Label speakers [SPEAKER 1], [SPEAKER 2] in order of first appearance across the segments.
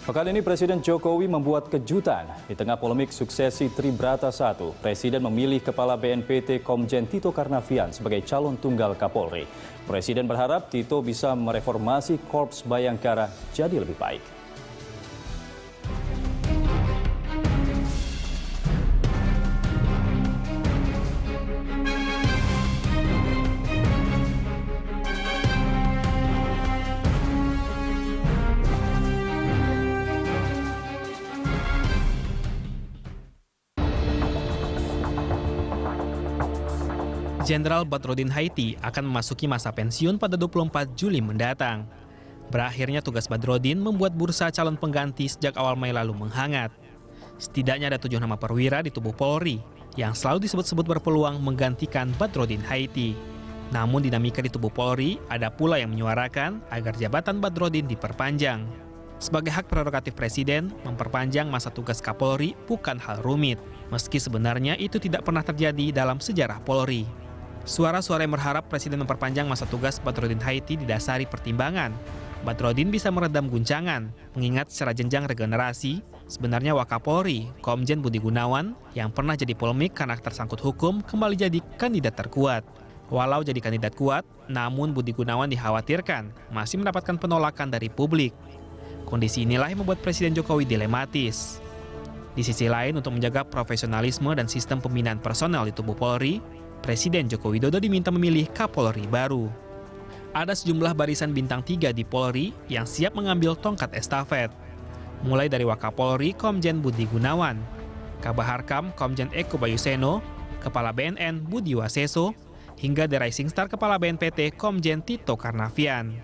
[SPEAKER 1] Pekan ini Presiden Jokowi membuat kejutan. Di tengah polemik suksesi Tribrata I, Presiden memilih Kepala BNPT Komjen Tito Karnavian sebagai calon tunggal Kapolri. Presiden berharap Tito bisa mereformasi Korps Bayangkara jadi lebih baik.
[SPEAKER 2] Jenderal Badrodin Haiti akan memasuki masa pensiun pada 24 Juli mendatang. Berakhirnya tugas Badrodin membuat bursa calon pengganti sejak awal Mei lalu menghangat. Setidaknya ada 7 nama perwira di tubuh Polri yang selalu disebut-sebut berpeluang menggantikan Badrodin Haiti. Namun dinamika di tubuh Polri ada pula yang menyuarakan agar jabatan Badrodin diperpanjang. Sebagai hak prerogatif Presiden, memperpanjang masa tugas Kapolri bukan hal rumit, meski sebenarnya itu tidak pernah terjadi dalam sejarah Polri. Suara-suara yang berharap Presiden memperpanjang masa tugas Badrodin Haiti didasari pertimbangan. Badrodin bisa meredam guncangan, mengingat secara jenjang regenerasi, sebenarnya Wakapolri, Komjen Budi Gunawan, yang pernah jadi polemik karena tersangkut hukum, kembali jadi kandidat terkuat. Walau jadi kandidat kuat, namun Budi Gunawan dikhawatirkan masih mendapatkan penolakan dari publik. Kondisi inilah yang membuat Presiden Jokowi dilematis. Di sisi lain, untuk menjaga profesionalisme dan sistem pembinaan personel di tubuh Polri, Presiden Joko Widodo diminta memilih Kapolri baru. Ada sejumlah barisan bintang 3 di Polri yang siap mengambil tongkat estafet. Mulai dari Wakapolri Komjen Budi Gunawan, Kabaharkam Komjen Eko Bayuseno, Kepala BNN Budi Waseso, hingga The Rising Star Kepala BNPT Komjen Tito Karnavian.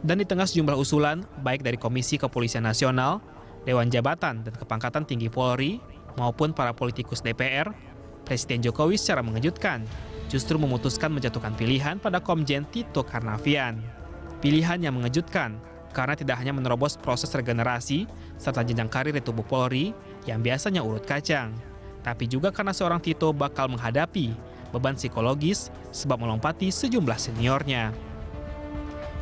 [SPEAKER 2] Dan di tengah sejumlah usulan, baik dari Komisi Kepolisian Nasional, Dewan Jabatan dan Kepangkatan Tinggi Polri, maupun para politikus DPR, Presiden Jokowi secara mengejutkan justru memutuskan menjatuhkan pilihan pada Komjen Tito Karnavian. Pilihan yang mengejutkan karena tidak hanya menerobos proses regenerasi serta jenjang karir di tubuh Polri yang biasanya urut kacang, tapi juga karena seorang Tito bakal menghadapi beban psikologis sebab melompati sejumlah seniornya.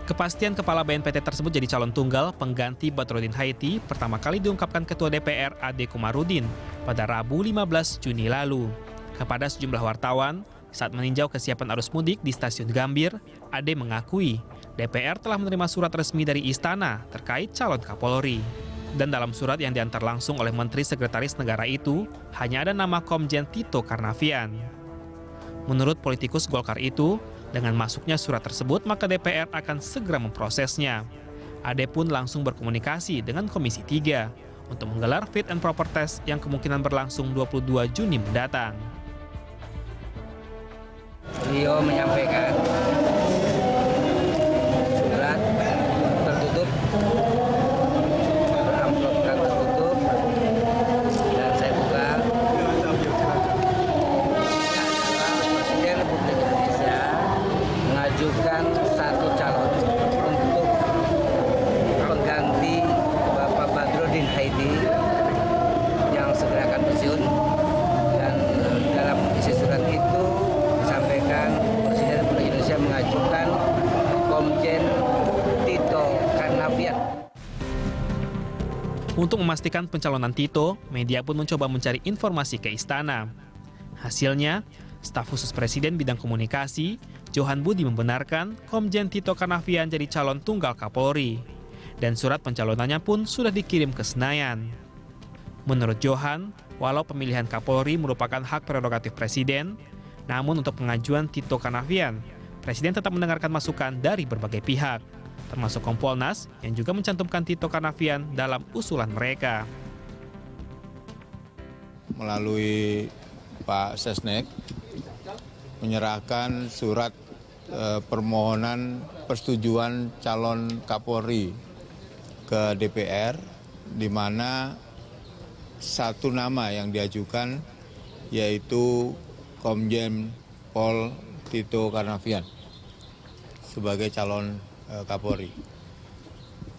[SPEAKER 2] Kepastian Kepala BNPT tersebut jadi calon tunggal pengganti Badrodin Haiti pertama kali diungkapkan Ketua DPR Ade Komarudin pada Rabu 15 Juni lalu. Kepada sejumlah wartawan, saat meninjau kesiapan arus mudik di Stasiun Gambir, Ade mengakui DPR telah menerima surat resmi dari Istana terkait calon Kapolri. Dan dalam surat yang diantar langsung oleh Menteri Sekretaris Negara itu, hanya ada nama Komjen Tito Karnavian. Menurut politikus Golkar itu, dengan masuknya surat tersebut, maka DPR akan segera memprosesnya. Ade pun langsung berkomunikasi dengan Komisi 3 untuk menggelar fit and proper test yang kemungkinan berlangsung 22 Juni mendatang.
[SPEAKER 3] Beliau menyampaikan surat tertutup, beramplopkan tertutup, dan saya buka. Presiden Republik Indonesia mengajukan satu calon untuk pengganti Bapak Badrodin Haiti yang segera akan pensiun, dan dalam isi surat itu disampaikan Presiden Republik Indonesia mengajukan Komjen Tito Karnavian.
[SPEAKER 2] Untuk memastikan pencalonan Tito, media pun mencoba mencari informasi ke Istana. Hasilnya, staf khusus Presiden bidang komunikasi, Johan Budi membenarkan Komjen Tito Karnavian jadi calon tunggal Kapolri. Dan surat pencalonannya pun sudah dikirim ke Senayan. Menurut Johan, walau pemilihan Kapolri merupakan hak prerogatif Presiden, namun untuk pengajuan Tito Karnavian, Presiden tetap mendengarkan masukan dari berbagai pihak, termasuk Kompolnas yang juga mencantumkan Tito Karnavian dalam usulan mereka.
[SPEAKER 4] Melalui Pak Sesnek menyerahkan surat permohonan persetujuan calon Kapolri ke DPR, di mana satu nama yang diajukan yaitu Komjen Pol Tito Karnavian sebagai calon Kapolri.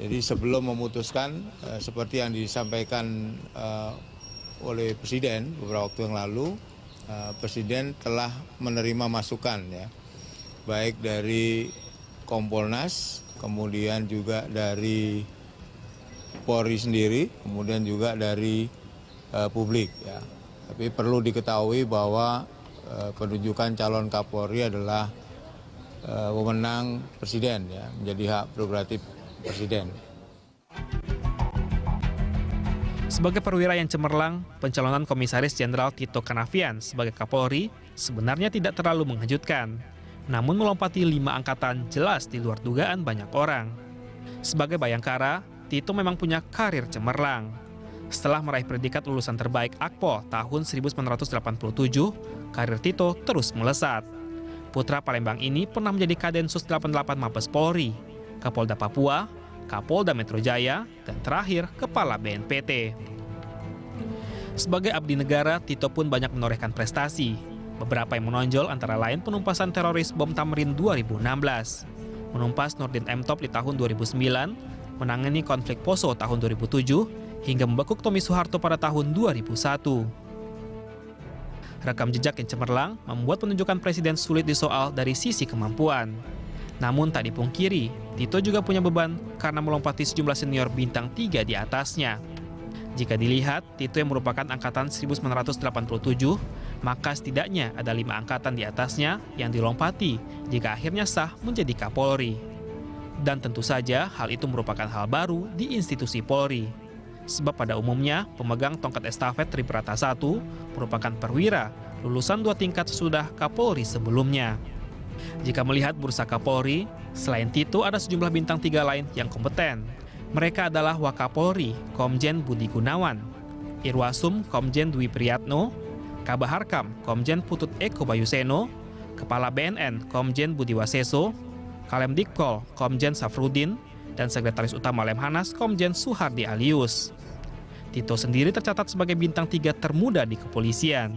[SPEAKER 4] Jadi sebelum memutuskan seperti yang disampaikan oleh Presiden beberapa waktu yang lalu, Presiden telah menerima masukan ya, baik dari Kompolnas, kemudian juga dari Polri sendiri, kemudian juga dari publik. Ya. Tapi perlu diketahui bahwa penunjukan calon Kapolri adalah wewenang Presiden, ya, menjadi hak prerogatif Presiden.
[SPEAKER 2] Sebagai perwira yang cemerlang, pencalonan Komisaris Jenderal Tito Karnavian sebagai Kapolri sebenarnya tidak terlalu mengejutkan. Namun melompati 5 angkatan jelas di luar dugaan banyak orang. Sebagai Bayangkara, Tito memang punya karir cemerlang. Setelah meraih predikat lulusan terbaik Akpol tahun 1987, karir Tito terus melesat. Putra Palembang ini pernah menjadi Kadensus 88 Mabes Polri, Kapolda Papua, Kapolda Metro Jaya, dan terakhir Kepala BNPT. Sebagai abdi negara, Tito pun banyak menorehkan prestasi. Beberapa yang menonjol antara lain penumpasan teroris bom Tamrin 2016, menumpas Nurdin M. Top di tahun 2009, menangani konflik Poso tahun 2007, hingga membekuk Tommy Soeharto pada tahun 2001. Rekam jejak yang cemerlang membuat penunjukan presiden sulit disoal dari sisi kemampuan. Namun tak dipungkiri, Tito juga punya beban karena melompati sejumlah senior bintang 3 di atasnya. Jika dilihat, Tito yang merupakan angkatan 1987, maka setidaknya ada 5 angkatan di atasnya yang dilompati jika akhirnya sah menjadi Kapolri. Dan tentu saja hal itu merupakan hal baru di institusi Polri. Sebab pada umumnya pemegang tongkat estafet Tribrata 1 merupakan perwira lulusan 2 tingkat sesudah Kapolri sebelumnya. Jika melihat bursa Kapolri, selain Tito ada sejumlah bintang 3 lain yang kompeten. Mereka adalah Wakapolri Komjen Budi Gunawan, Irwasum Komjen Dwi Priyatno, Kabaharkam Komjen Putut Eko Bayuseno, Kepala BNN Komjen Budi Waseso, Kalemdikpol Komjen Safrudin, dan Sekretaris Utama Lemhanas Komjen Suhardi Alius. Tito sendiri tercatat sebagai bintang 3 termuda di kepolisian.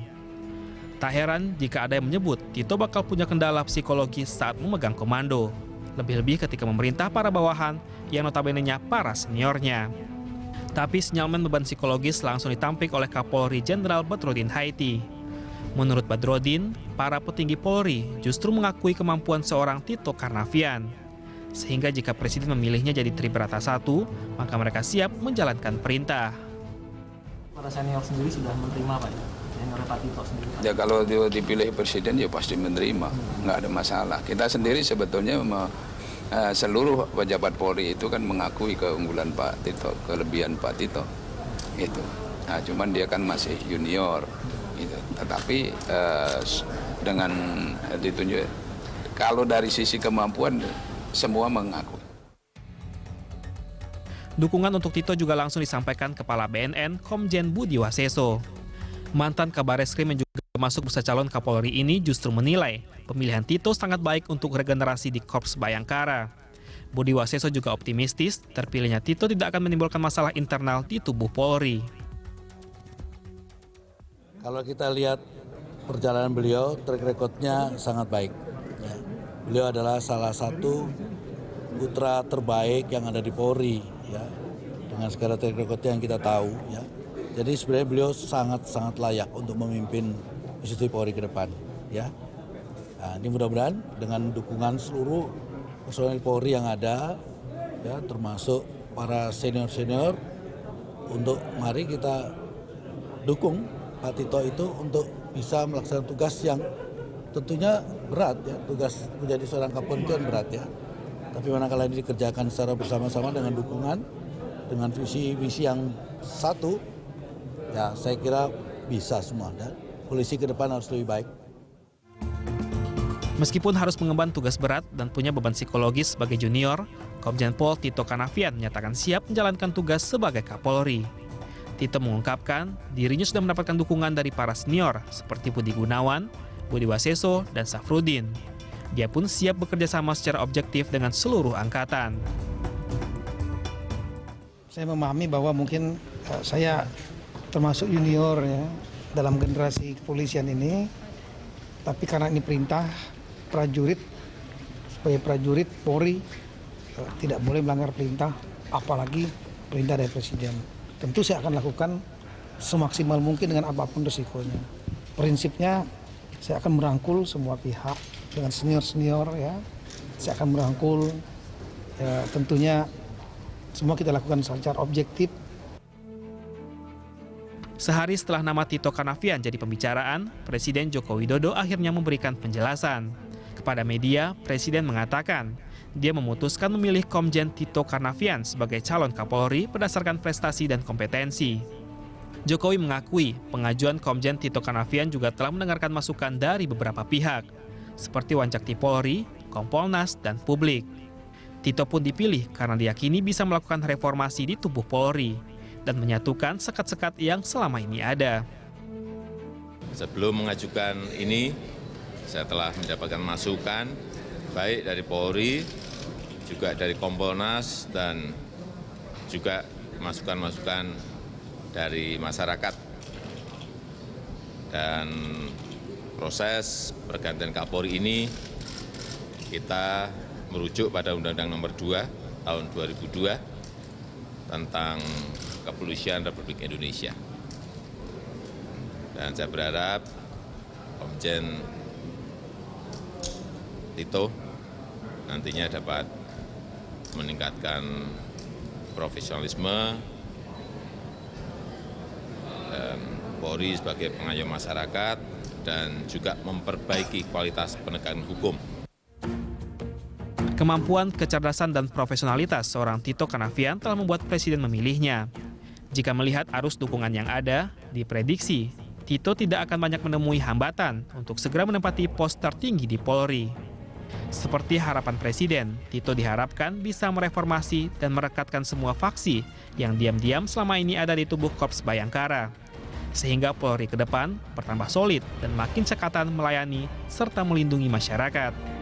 [SPEAKER 2] Tak heran jika ada yang menyebut Tito bakal punya kendala psikologis saat memegang komando. Lebih-lebih ketika memerintah para bawahan yang notabene-nya para seniornya. Tapi sinyalmen beban psikologis langsung ditampik oleh Kapolri Jenderal Badrodin Haiti. Menurut Badrodin, para petinggi Polri justru mengakui kemampuan seorang Tito Karnavian. Sehingga jika Presiden memilihnya jadi Tribrata 1, maka mereka siap menjalankan perintah.
[SPEAKER 5] Para senior sendiri sudah menerima Pak? Senior Pak Tito sendiri?
[SPEAKER 6] Ya kalau dipilih Presiden ya pasti menerima, nggak ada masalah. Kita sendiri sebetulnya seluruh pejabat Polri itu kan mengakui keunggulan Pak Tito, kelebihan Pak Tito. Itu. Nah, cuman dia kan masih junior. Gitu. Tetapi dengan ditunjuk, kalau dari sisi kemampuan semua mengakui.
[SPEAKER 2] Dukungan untuk Tito juga langsung disampaikan Kepala BNN Komjen Budi Waseso. Mantan Kabar Eskrim yang juga masuk bursa calon Kapolri ini justru menilai pemilihan Tito sangat baik untuk regenerasi di Korps Bayangkara. Budi Waseso juga optimistis terpilihnya Tito tidak akan menimbulkan masalah internal di tubuh Polri.
[SPEAKER 7] Kalau kita lihat perjalanan beliau, track record-nya sangat baik. Ya. Beliau adalah salah satu putra terbaik yang ada di Polri, ya, dengan segala track record yang kita tahu. Ya. Jadi sebenarnya beliau sangat layak untuk memimpin institusi Polri ke depan. Ya. Nah, ini mudah-mudahan dengan dukungan seluruh personel Polri yang ada, ya, termasuk para senior-senior, untuk mari kita dukung Pak Tito itu untuk bisa melaksanakan tugas yang tentunya berat, ya. Tugas menjadi seorang Kapolri itu kan berat, ya. Tapi manakala ini dikerjakan secara bersama-sama dengan dukungan, dengan visi-visi yang satu, ya saya kira bisa semua. Dan polisi ke depan harus lebih baik.
[SPEAKER 2] Meskipun harus mengemban tugas berat dan punya beban psikologis sebagai junior, Komjen Pol Tito Karnavian menyatakan siap menjalankan tugas sebagai Kapolri. Tito mengungkapkan dirinya sudah mendapatkan dukungan dari para senior seperti Budi Gunawan, Budi Waseso, dan Safrudin. Dia pun siap bekerja sama secara objektif dengan seluruh angkatan.
[SPEAKER 8] Saya memahami bahwa mungkin saya termasuk junior, ya, dalam generasi kepolisian ini, tapi karena ini perintah prajurit, sebagai prajurit Polri tidak boleh melanggar perintah, apalagi perintah dari Presiden. Tentu saya akan lakukan semaksimal mungkin dengan apapun resikonya. Prinsipnya saya akan merangkul semua pihak dengan senior-senior, ya. Saya akan merangkul, ya, tentunya Semua kita lakukan secara objektif.
[SPEAKER 2] Sehari setelah nama Tito Karnavian jadi pembicaraan, Presiden Joko Widodo akhirnya memberikan penjelasan. Kepada media, Presiden mengatakan dia memutuskan memilih Komjen Tito Karnavian sebagai calon Kapolri berdasarkan prestasi dan kompetensi. Jokowi mengakui pengajuan Komjen Tito Karnavian juga telah mendengarkan masukan dari beberapa pihak, seperti Wanjakti Polri, Kompolnas, dan publik. Tito pun dipilih karena diyakini bisa melakukan reformasi di tubuh Polri dan menyatukan sekat-sekat yang selama ini ada.
[SPEAKER 9] Sebelum mengajukan ini, saya telah mendapatkan masukan baik dari Polri, juga dari Kompolnas, dan juga masukan-masukan dari masyarakat. Dan proses pergantian Kapolri ini kita merujuk pada Undang-Undang Nomor 2 tahun 2002 tentang Kepolisian Republik Indonesia. Dan saya berharap Komjen Tito nantinya dapat meningkatkan profesionalisme dan Polri sebagai pengayom masyarakat dan juga memperbaiki kualitas penegakan hukum.
[SPEAKER 2] Kemampuan, kecerdasan, dan profesionalitas seorang Tito Karnavian telah membuat Presiden memilihnya. Jika melihat arus dukungan yang ada, diprediksi Tito tidak akan banyak menemui hambatan untuk segera menempati pos tertinggi di Polri. Seperti harapan Presiden, Tito diharapkan bisa mereformasi dan merekatkan semua faksi yang diam-diam selama ini ada di tubuh Korps Bayangkara. Sehingga Polri ke depan bertambah solid dan makin cekatan melayani serta melindungi masyarakat.